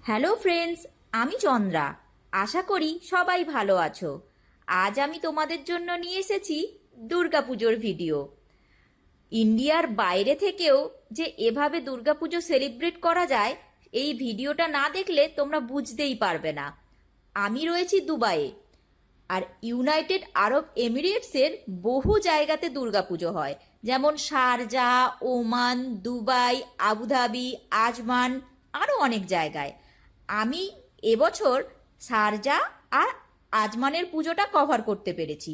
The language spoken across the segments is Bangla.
হ্যালো ফ্রেন্ডস, আমি চন্দ্রা। আশা করি সবাই ভালো আছো। আজ আমি তোমাদের জন্য নিয়ে এসেছি দুর্গাপুজোর ভিডিও। ইন্ডিয়ার বাইরে থেকেও যে এভাবে দুর্গাপুজো সেলিব্রেট করা যায়, এই ভিডিওটা না দেখলে তোমরা বুঝতেই পারবে না। আমি রয়েছি দুবাইয়ে, আর ইউনাইটেড আরব এমিরেটসের বহু জায়গাতে দুর্গাপুজো হয়, যেমন Sharjah, Oman, Dubai, Abu Dhabi, Ajman, আরও অনেক জায়গায়। আমি এবছর শারজাহ আর আজমানের পুজোটা কভার করতে পেরেছি।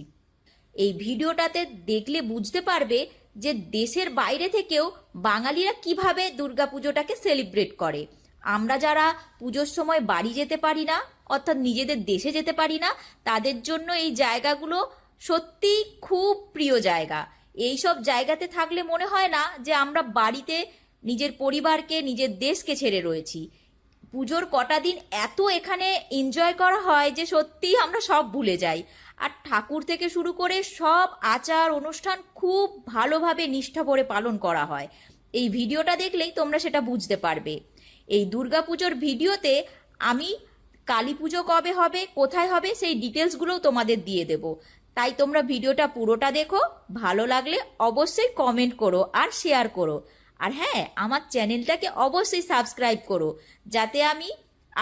এই ভিডিওটাতে দেখলে বুঝতে পারবে যে দেশের বাইরে থেকেও বাঙালিরা কিভাবে দুর্গাপুজোটাকে সেলিব্রেট করে। আমরা যারা পুজোর সময় বাড়ি যেতে পারি না, অর্থাৎ নিজেদের দেশে যেতে পারি না, তাদের জন্য এই জায়গাগুলো সত্যি খুব প্রিয় জায়গা। এই সব জায়গাতে থাকলে মনে হয় না যে আমরা বাড়িতে নিজের পরিবারকে, নিজের দেশকে ছেড়ে রয়েছি। পুজোর কটা দিন এত এখানে এনজয় করা হয় যে সত্যি আমরা সব ভুলে যাই। আর ঠাকুর থেকে শুরু করে সব আচার অনুষ্ঠান খুব ভালোভাবে নিষ্ঠা ভরে পালন করা হয়। এই ভিডিওটা দেখলেই তোমরা সেটা বুঝতে পারবে। এই দুর্গাপুজোর ভিডিওতে আমি কালী পুজো কবে হবে, কোথায় হবে, সেই ডিটেলসগুলোও তোমাদের দিয়ে দেব। তাই তোমরা ভিডিওটা পুরোটা দেখো। ভালো লাগলে অবশ্যই কমেন্ট করো আর শেয়ার করো। আর হ্যাঁ, আমার চ্যানেলটাকে অবশ্যই সাবস্ক্রাইব করো, যাতে আমি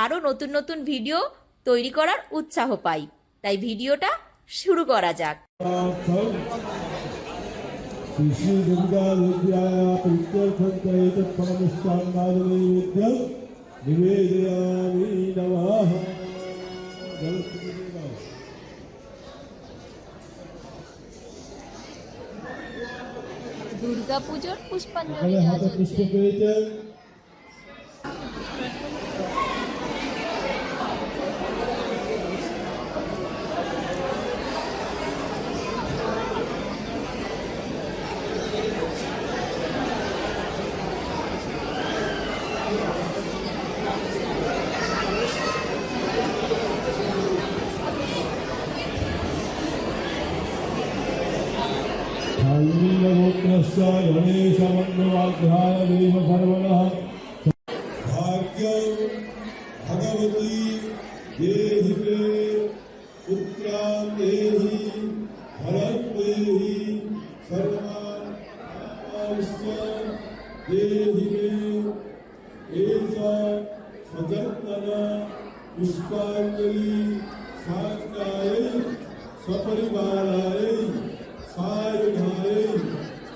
আরও নতুন নতুন ভিডিও তৈরি করার উৎসাহ পাই। তাই ভিডিওটা শুরু করা যাক। দুর্গাপুজোর পুষ্পাঞ্জলি দেওয়া চলছে। गोत्रस्य गणेशमन्वाध्याय देव सर्वणः भाग्यं भगवती देहि मे पुत्रां देहि फलं देहि सर्वांश्च देहि मे एषा सजत्नन पुष्पाञ्जलि साङ्गायै सपरिवारायै सायुधायै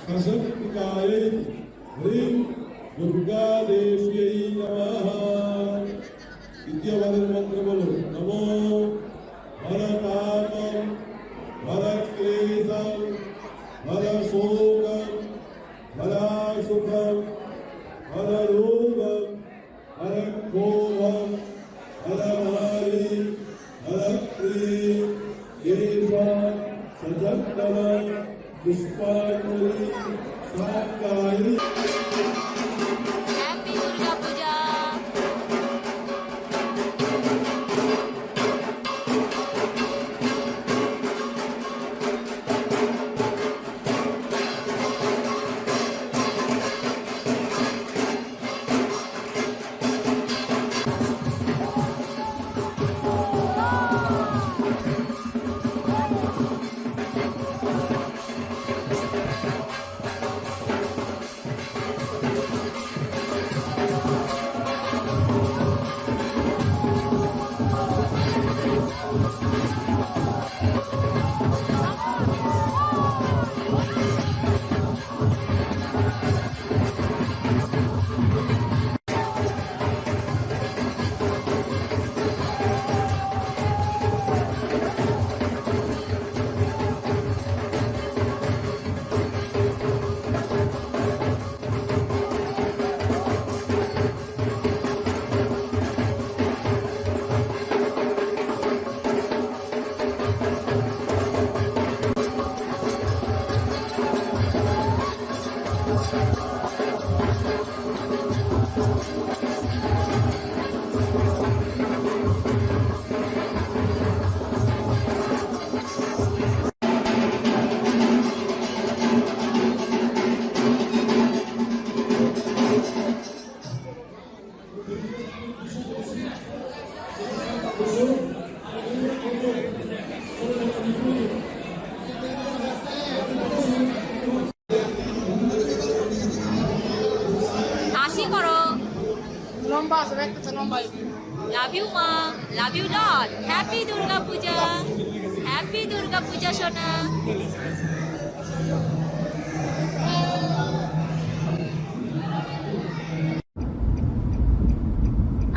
सशक्तिकायै ह्रीं दुर्गा देव्यै नमः। द्वितीयवादन मंत्र बोलो। नमो हर पापं हर क्लेशं हर शोकं हर सुखं हर रोगं हर क्षोभं हर मारी हर क्लेश एषा सजत्नन पुष्पाञ्जलि साङ्गायै। হ্যাপি দুর্গাপূজা। লাভ ইউ মা, love you lot. Happy Durga Puja, happy Durga পূজা সোনা।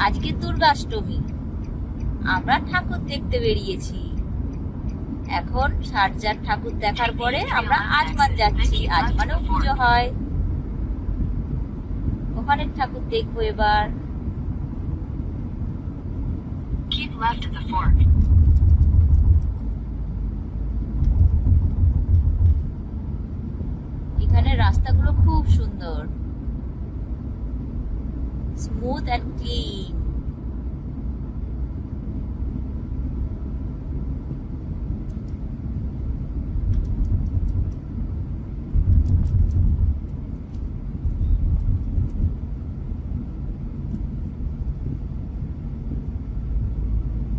আজকে দুর্গাষ্টমী, আমরা ঠাকুর দেখতে বেরিয়েছি। এখন সারজার ঠাকুর দেখার পরে আমরা আজমান যাচ্ছি। আজমানেও পুজো হয়, ওখানে ঠাকুর দেখবো এবার। Keep left at the fork. এখানে রাস্তাগুলো খুব সুন্দর, smooth and clean.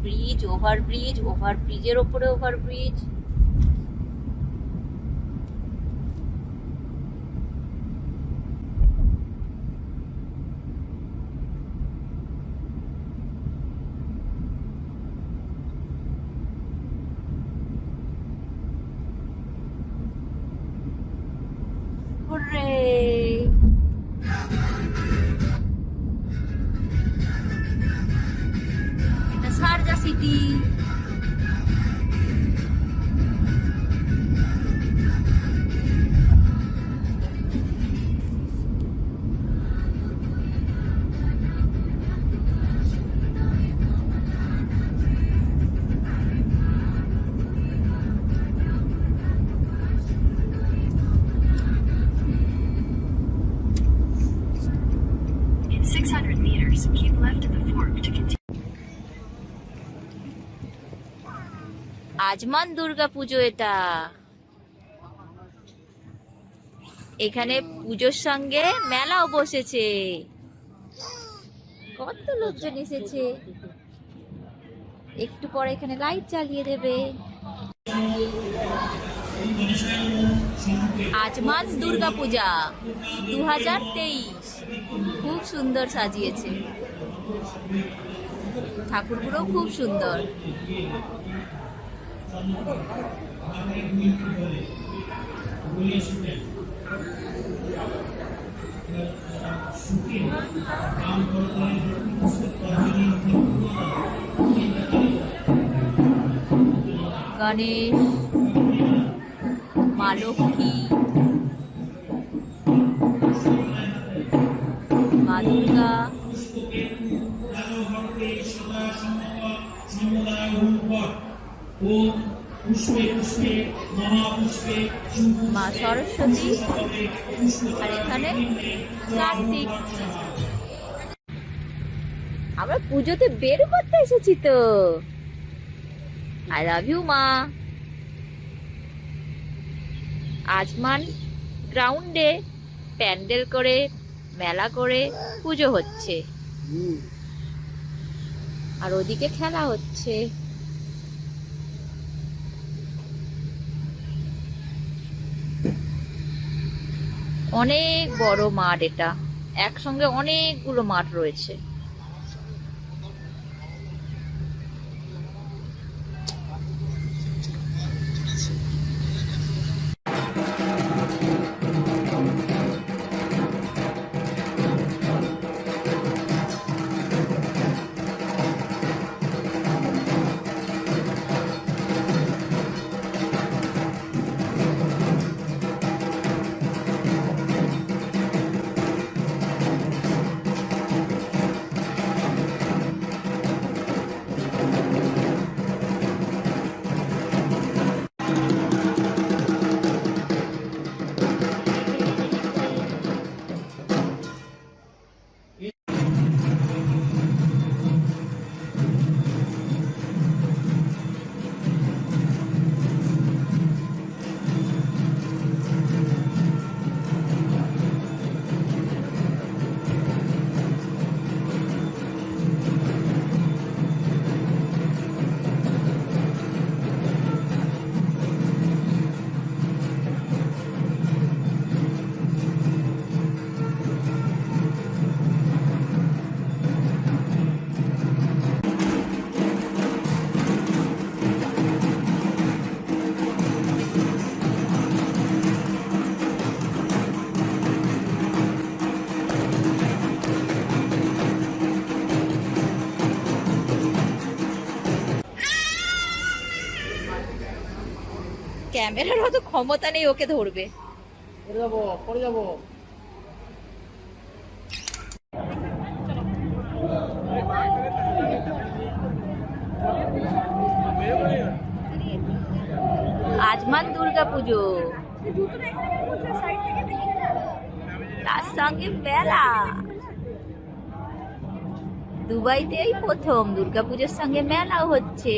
Bridge, overbridge, ওভারব্রিজের ওপরে ওভারব্রিজ। হুররে! এটা Sharjah city. In 600 meters, keep left at the fork to continue. Ajman Durga পুজো এটা। এখানে পুজোর সঙ্গে মেলাও বসেছে, কত লোকজন এসেছে। একটু পরে এখানে লাইট জ্বালিয়ে দেবে। আজমান দুর্গা পূজা 2023 খুব সুন্দর সাজিয়েছে, ঠাকুরগুলো খুব সুন্দর। গণেশ, মা লক্ষ্মী, মা দুর্গা, মা সরস্বতী, আর এখানে কার্তিক। আমরা পুজোতে বের করতে এসেছি তো। আই লাভ ইউ মা। আজমান গ্রাউন্ডে প্যান্ডেল করে, মেলা করে পুজো হচ্ছে, আর ওদিকে খেলা হচ্ছে। অনেক বড় মাঠ এটা, একসঙ্গে অনেকগুলো মাঠ রয়েছে। ক্যামেরার অত ক্ষমতা নেই ওকে ধরবে। পড়ে যাবো, পড়ে যাবো। আজমান দুর্গাপুজো, তার সঙ্গে মেলা। দুবাইতে এই প্রথম দুর্গাপুজোর সঙ্গে মেলাও হচ্ছে।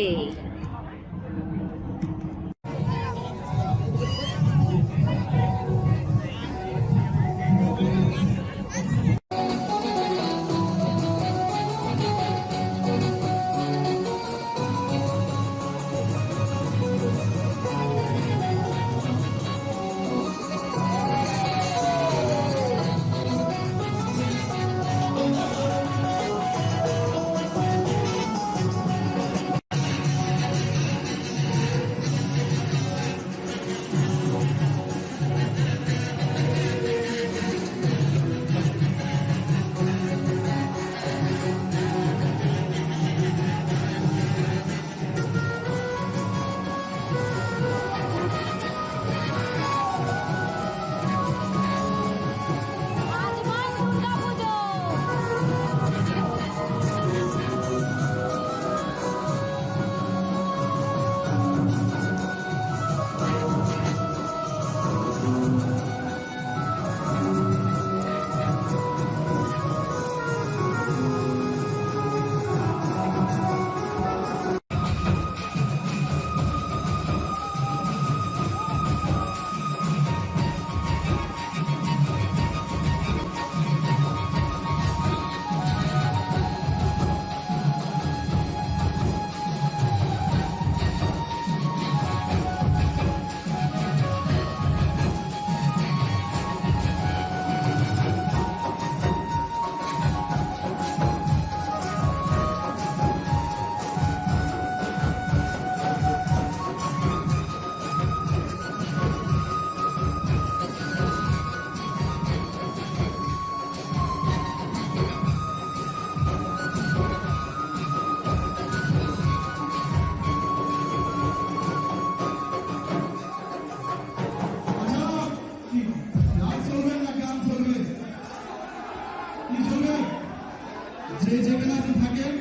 যে যেখানে আপনি থাকেন,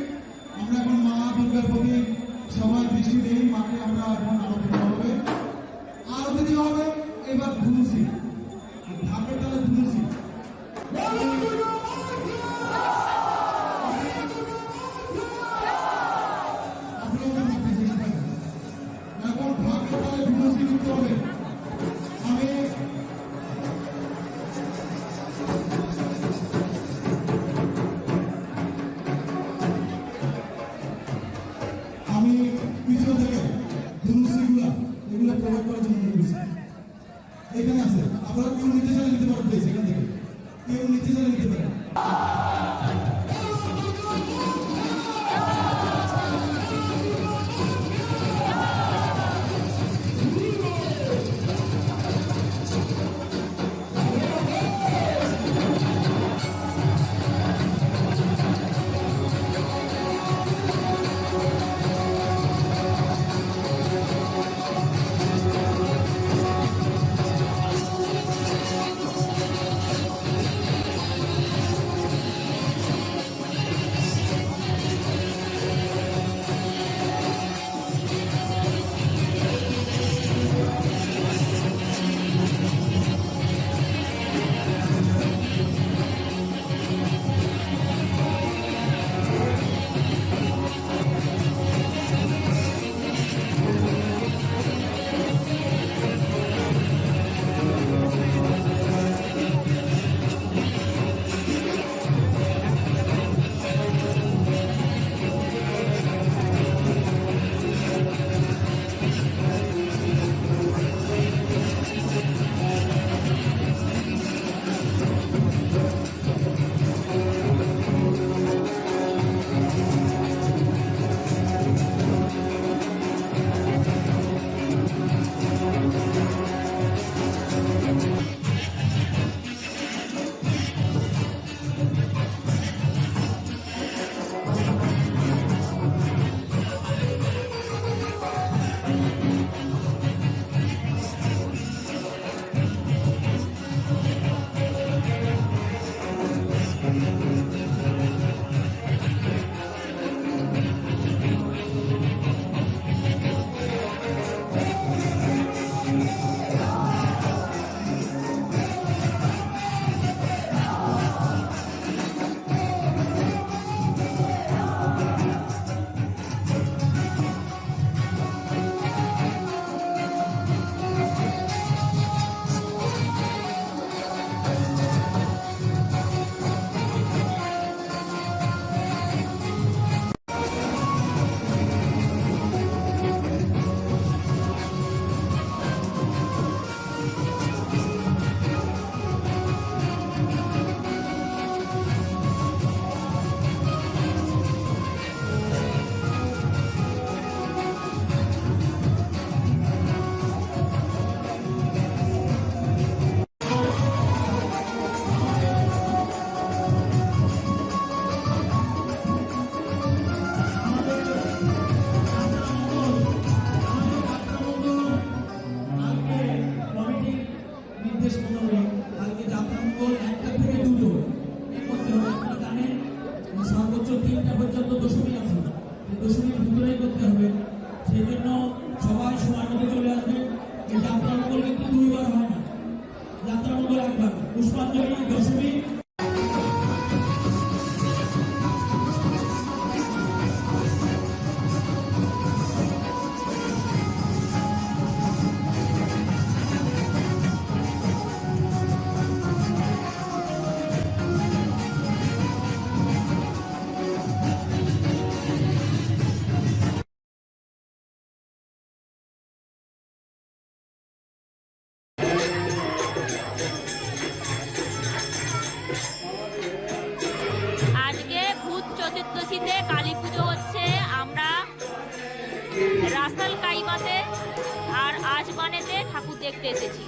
আমরা এখন মা দুর্গার প্রতি সবাই দৃষ্টি দিই। মাকে আমরা এখন আরতি দেওয়া হবে, আরতি দেওয়া হবে। এবার ধুনুসি, ঢাকের তালে ধুনুসি। এখন ঢাকের তালে ধুনুসি দিতে হবে। আমি আমি পিছন থেকে ধনুষিগুলা এগুলো প্রোভাইড করার জন্য বলেছি। এখানে আছে, আপনারা কেউ নিতে চাইলে নিতে পারেন, প্লিজ এখান থেকে কেউ নিতে চাইলে নিতে পারেন। রাসাল কাইমাতে আর আজমানেতে ঠাকুর দেখতে এসেছি।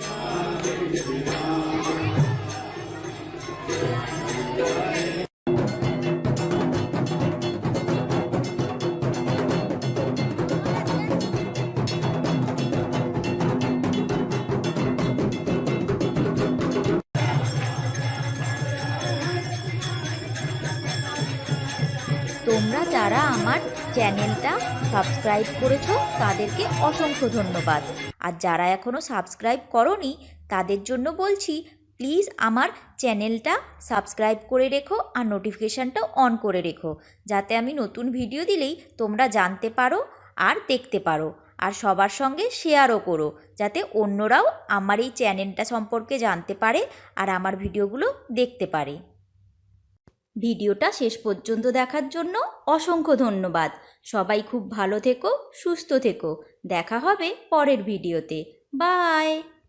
তোমরা যারা আমার চ্যানেলটা সাবস্ক্রাইব করেছো তাদেরকে অসংখ্য ধন্যবাদ। আর যারা এখনও সাবস্ক্রাইব করোনি তাদের জন্য বলছি, প্লিজ আমার চ্যানেলটা সাবস্ক্রাইব করে রেখো আর নোটিফিকেশানটা অন করে রেখো, যাতে আমি নতুন ভিডিও দিলেই তোমরা জানতে পারো আর দেখতে পারো। আর সবার সঙ্গে শেয়ারও করো, যাতে অন্যরাও আমার এই চ্যানেলটা সম্পর্কে জানতে পারে আর আমার ভিডিওগুলো দেখতে পারে। ভিডিওটা শেষ পর্যন্ত দেখার জন্য অসংখ্য ধন্যবাদ। সবাই খুব ভালো থেকো, সুস্থ থেকো। দেখা হবে পরের ভিডিওতে। বাই।